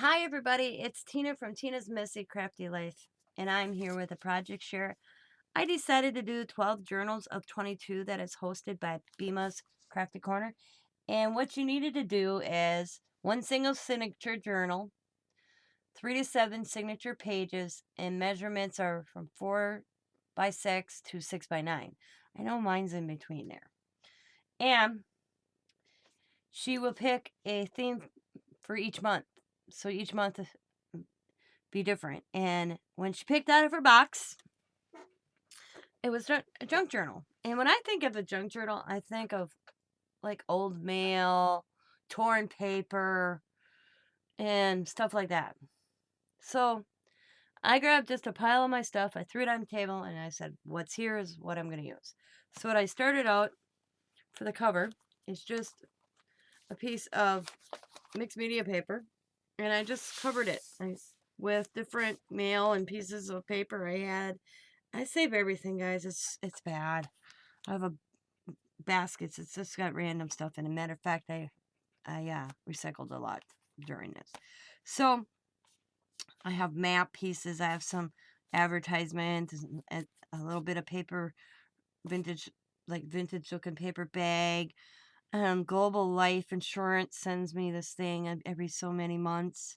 Hi, everybody. It's Tina from Tina's Messy Crafty Life, and I'm here with a project share. I decided to do 12 journals of 22 that is hosted by Bima's Crafty Corner. And what you needed to do is one single signature journal, 3 to 7 signature pages, and measurements are from 4 by 6 to 6 by 9. I know mine's in between there. And she will pick a theme for each month. So each month be different. And when she picked out of her box, it was a junk journal. And when I think of a junk journal, I think of like old mail, torn paper, and stuff like that. So I grabbed just a pile of my stuff, I threw it on the table, and I said, what's here is what I'm going to use. So what I started out for the cover is just a piece of mixed media paper, and I just covered it with different mail and pieces of paper I had. I save everything, guys. It's bad. I have a baskets. It's just got random stuff. And a matter of fact, I recycled a lot during this. So I have map pieces. I have some advertisements and a little bit of paper, vintage, like vintage looking paper bag. Global Life Insurance sends me this thing every so many months.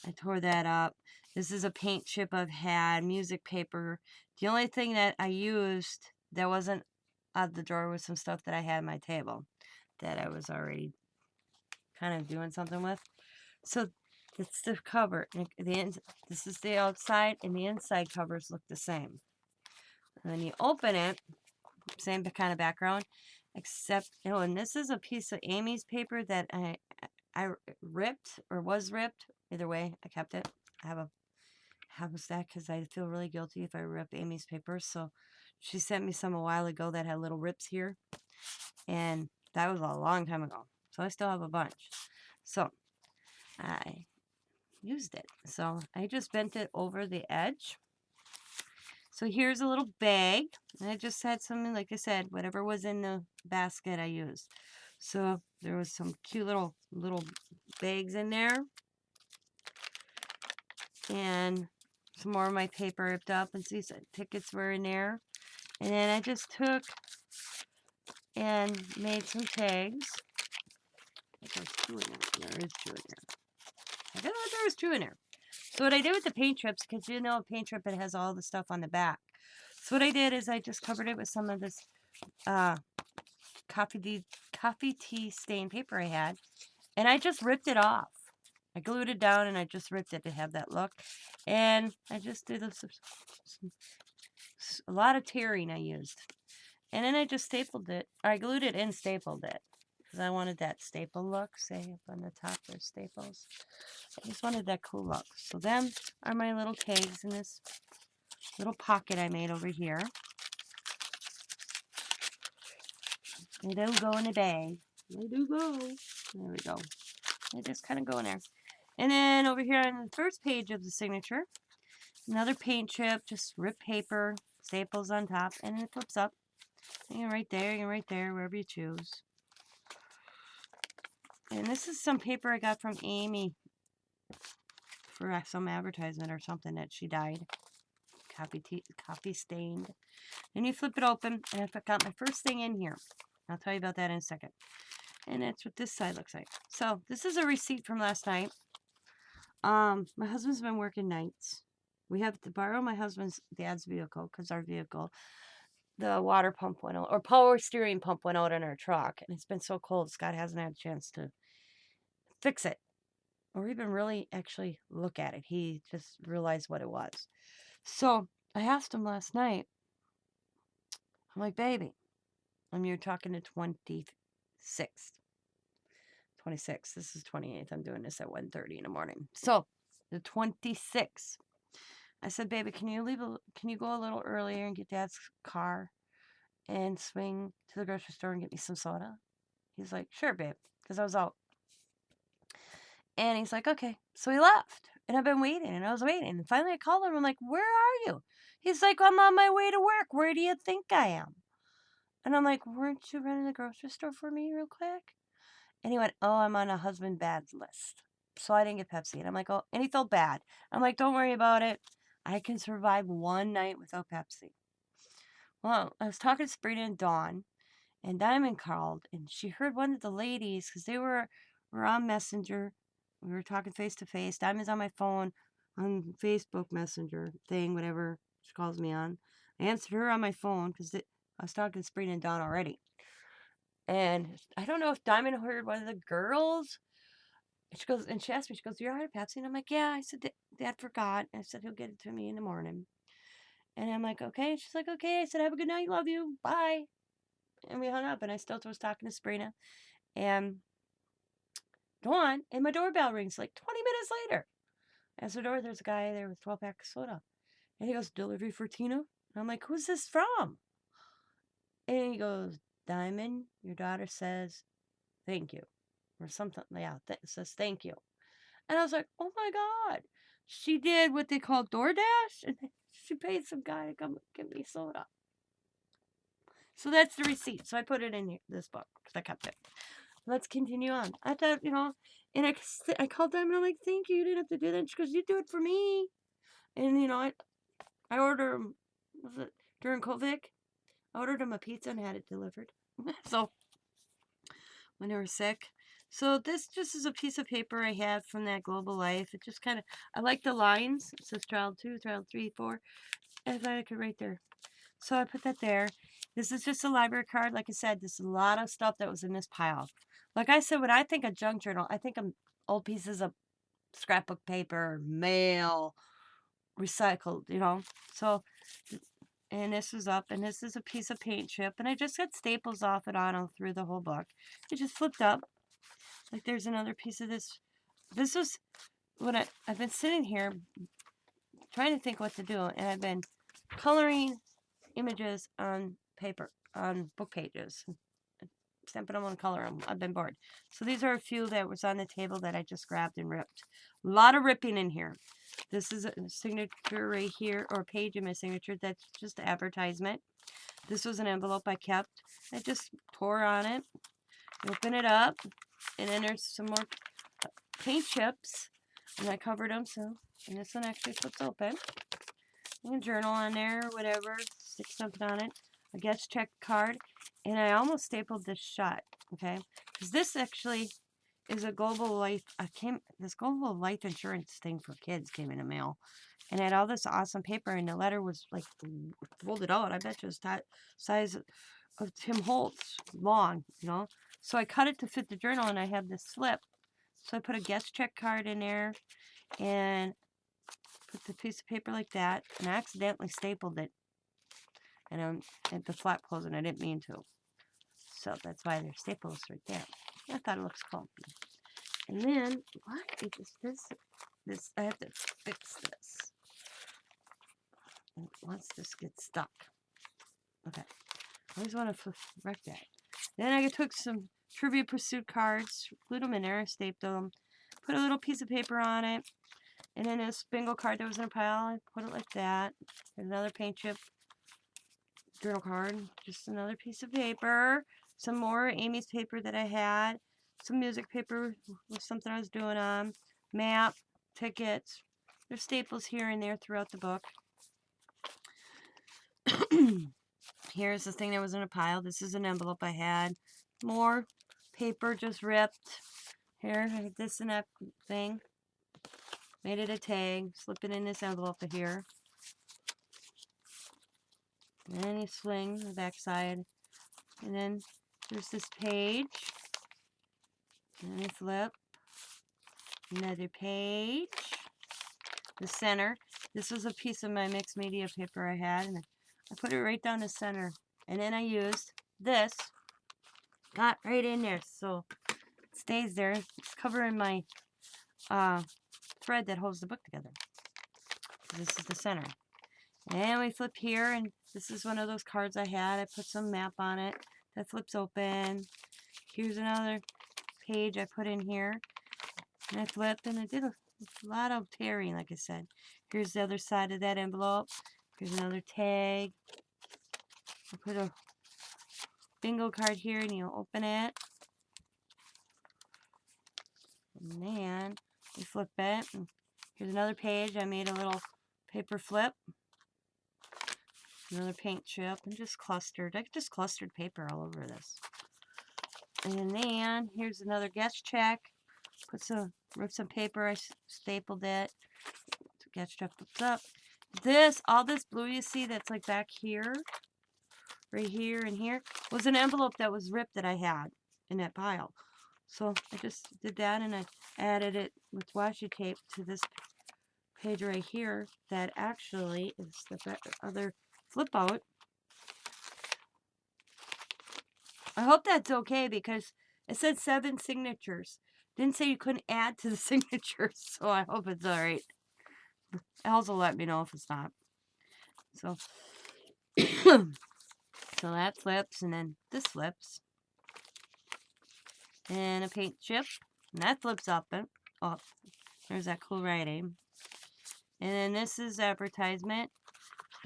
I tore that up. This is a paint chip I've had, music paper. The only thing that I used that wasn't out the drawer was some stuff that I had on my table that I was already kind of doing something with. So it's the cover. This is the outside, and the inside covers look the same. And then you open it, same kind of background, except, oh, and this is a piece of Amy's paper that I ripped or was ripped. Either way, I kept it. I have a stack because I feel really guilty if I rip Amy's papers. So she sent me some a while ago that had little rips here, and that was a long time ago. So I still have a bunch. So I used it. So I just bent it over the edge. So here's a little bag. And I just had something, like I said, whatever was in the basket I used. So there was some cute little bags in there. And some more of my paper ripped up, and see some tickets were in there. And then I just took and made some tags. I think there's two in there. There is two in there. I don't know if there was two in there. So what I did with the paint strips, because you know a paint strip, it has all the stuff on the back. So what I did is I just covered it with some of this coffee tea stained paper I had, and I just ripped it off. I glued it down and I just ripped it to have that look. And I just did a lot of tearing I used. And then I just stapled it. Or I glued it and stapled it. Because I wanted that staple look. Say up on the top there's staples. I just wanted that cool look. So them are my little tags in this little pocket I made over here. They do go in a bag. They do go. There we go. They just kind of go in there. And then over here on the first page of the signature, another paint chip, just ripped paper, staples on top, and it flips up. You can right there, you can right there, wherever you choose. And this is some paper I got from Amy for some advertisement or something that she dyed. Coffee stained. Then you flip it open, and I got my first thing in here. I'll tell you about that in a second. And that's what this side looks like. So this is a receipt from last night. My husband's been working nights. We have to borrow my husband's dad's vehicle because our vehicle, the water pump went out, or power steering pump went out in our truck, and it's been so cold. Scott hasn't had a chance to fix it or even really actually look at it. He just realized what it was. So I asked him last night. I'm like, baby, you're talking to 26th. 26th. This is 28th. I'm doing this at 1:30 in the morning. So the 26th. I said, baby, can you go a little earlier and get Dad's car and swing to the grocery store and get me some soda? He's like, sure, babe, because I was out. And he's like, okay. So he left. And I've been waiting, and I was waiting. And finally I called him. I'm like, where are you? He's like, I'm on my way to work. Where do you think I am? And I'm like, weren't you running the grocery store for me real quick? And he went, oh, I'm on a husband bad's list. So I didn't get Pepsi. And I'm like, oh, and he felt bad. I'm like, don't worry about it. I can survive one night without Pepsi. Well, I was talking to Sabrina and Dawn, and Diamond called, and she heard one of the ladies, because were on Messenger. We were talking face to face. Diamond's on my phone on Facebook Messenger thing, whatever she calls me on. I answered her on my phone because I was talking to Sabrina and Dawn already. And I don't know if Diamond heard one of the girls. She goes, and she asked me, she goes, "You're out of Pepsi?" And I'm like, "Yeah." I said, "Dad forgot." I said, "He'll get it to me in the morning." And I'm like, "Okay." And she's like, "Okay." I said, "Have a good night. Love you. Bye." And we hung up, and I still was talking to Sabrina. And Dawn, and my doorbell rings like 20 minutes later. I answer the door, there's a guy there with 12 pack of soda. And he goes, "Delivery for Tina?" And I'm like, "Who's this from?" And he goes, "Diamond, your daughter says thank you." Or something. Yeah, says thank you. And I was like, "Oh my God." She did what they call DoorDash, and she paid some guy to come get me soda. So that's the receipt. So I put it in here, this book because I kept it. Let's continue on. I thought, and I called them and I'm like, "Thank you. You didn't have to do that." She goes, "You do it for me." And, I ordered them, was it during COVID? I ordered them a pizza and had it delivered. So when they were sick. So this just is a piece of paper I had from that Global Life. It just kind of, I like the lines. It says child 2, child 3, 4. And I thought I could write there. So I put that there. This is just a library card. Like I said, there's a lot of stuff that was in this pile. Like I said, when I think of junk journal, I think of old pieces of scrapbook paper, mail, recycled. So, and this is up, and this is a piece of paint chip, and I just got staples off and on all through the whole book. It just flipped up. Like there's another piece of this. This was what I've been sitting here trying to think what to do, and I've been coloring images on paper, on book pages, stamping them and color them. I've been bored. So these are a few that was on the table that I just grabbed and ripped. A lot of ripping in here. This is a signature right here, or a page in my signature. That's just advertisement. This was an envelope I kept. I just tore on it, open it up, and then there's some more paint chips, and I covered them. So, and this one actually flips open. You can journal on there, or whatever. Stick something on it. A guest check card, and I almost stapled this shut. Okay, because this actually is a Global Life. This Global Life insurance thing for kids came in the mail, and it had all this awesome paper, and the letter was like folded out. I bet you it's size of Tim Holtz long, So I cut it to fit the journal, and I have this slip. So I put a guest check card in there, and put the piece of paper like that, and I accidentally stapled it, and the flap closed, and I didn't mean to. So that's why there's staples right there. I thought it looks cool. And then, what is this? I have to fix this. And once this gets stuck. Okay. I always want to wreck that. Then I took some Trivia Pursuit cards, glued them in there, stapled them, put a little piece of paper on it, and then this bingo card that was in a pile, I put it like that. There's another paint chip journal card, just another piece of paper, some more Amy's paper that I had, some music paper with something I was doing on, map, tickets. There's staples here and there throughout the book. Here's the thing that was in a pile. This is an envelope I had. More paper just ripped. Here, I had this and that thing. Made it a tag. Slip it in this envelope here. And then you sling the back side. And then there's this page. And then you flip. Another page. The center. This was a piece of my mixed media paper I had. And I put it right down the center. And then I used this. Got right in there. So it stays there. It's covering my thread that holds the book together. This is the center. And we flip here, and this is one of those cards I had. I put some map on it. That flips open. Here's another page I put in here. And I flipped, and I did a lot of tearing, like I said. Here's the other side of that envelope. Here's another tag. I put a bingo card here, and you open it. And then flip it. And here's another page. I made a little paper flip. Another paint chip, and just clustered. I just clustered paper all over this. And then here's another guest check. Ripped some paper. I stapled it. So guest check flips up. All this blue you see that's like back here, right here and here, was an envelope that was ripped that I had in that pile. So I just did that, and I added it with washi tape to this page right here that actually is the other flip out. I hope that's okay because it said 7 signatures. Didn't say you couldn't add to the signatures, so I hope it's alright. Also let me know if it's not. So, so that flips, and then this flips. And a paint chip, and that flips up. Oh, there's that cool writing. And then this is advertisement,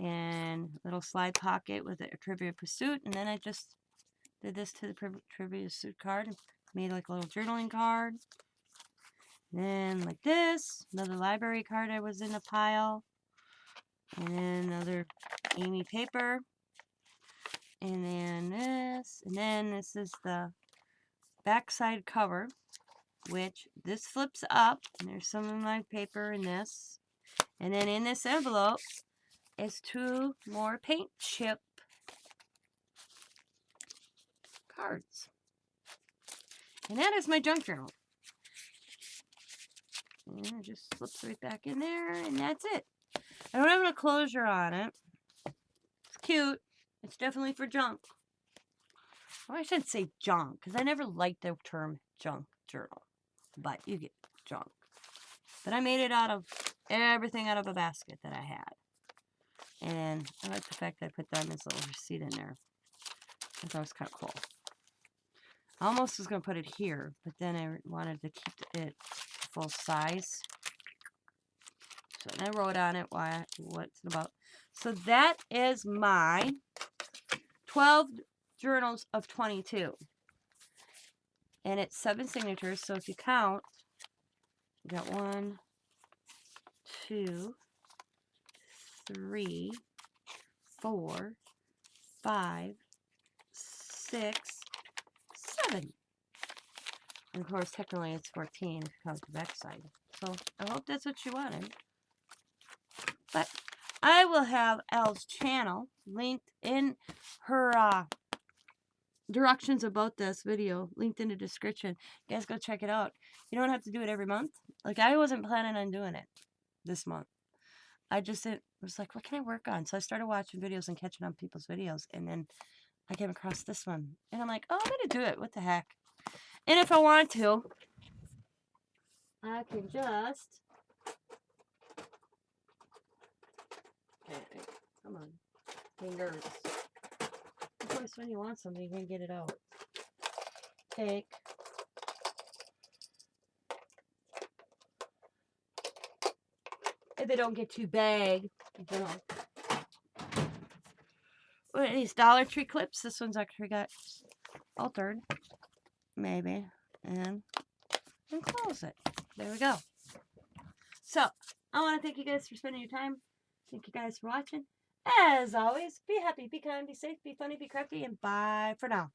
and little slide pocket with a Trivia Pursuit. And then I just did this to the Trivia Pursuit card and made like a little journaling card. And then like this, another library card I was in a pile. And then another Amy paper. And then this. And then this is the backside cover, which this flips up. And there's some of my paper in this. And then in this envelope is 2 more paint chip cards. And that is my junk journal. And it just slips right back in there, and that's it. I don't have a closure on it. It's cute. It's definitely for junk. Well, I shouldn't say junk, because I never liked the term junk journal. But you get junk. But I made it out of everything out of a basket that I had. And I like the fact that I put Diamond's little receipt in there. I thought it was kind of cool. I almost was going to put it here, but then I wanted to keep it full size. So I wrote on it what's it about. So that is my 12 journals of 22. And it's 7 signatures, so if you count, you got 1, 2, 3, 4, 5, 6, 7. And of course, technically it's 14 if you count the back side. So I hope that's what you wanted. But I will have Elle's channel linked in her directions about this video, linked in the description. You guys go check it out. You don't have to do it every month. Like, I wasn't planning on doing it this month. I just was like, what can I work on? So I started watching videos and catching on people's videos. And then I came across this one. And I'm like, oh, I'm going to do it. What the heck? And if I want to, I can just... Okay, come on. Fingers. Of course, when you want something, you can get it out. Take... If they don't get too big, you know. What are these Dollar Tree clips? This one's actually got altered, maybe, and close it. There we go. So, I want to thank you guys for spending your time. Thank you guys for watching. As always, be happy, be kind, be safe, be funny, be crafty, and bye for now.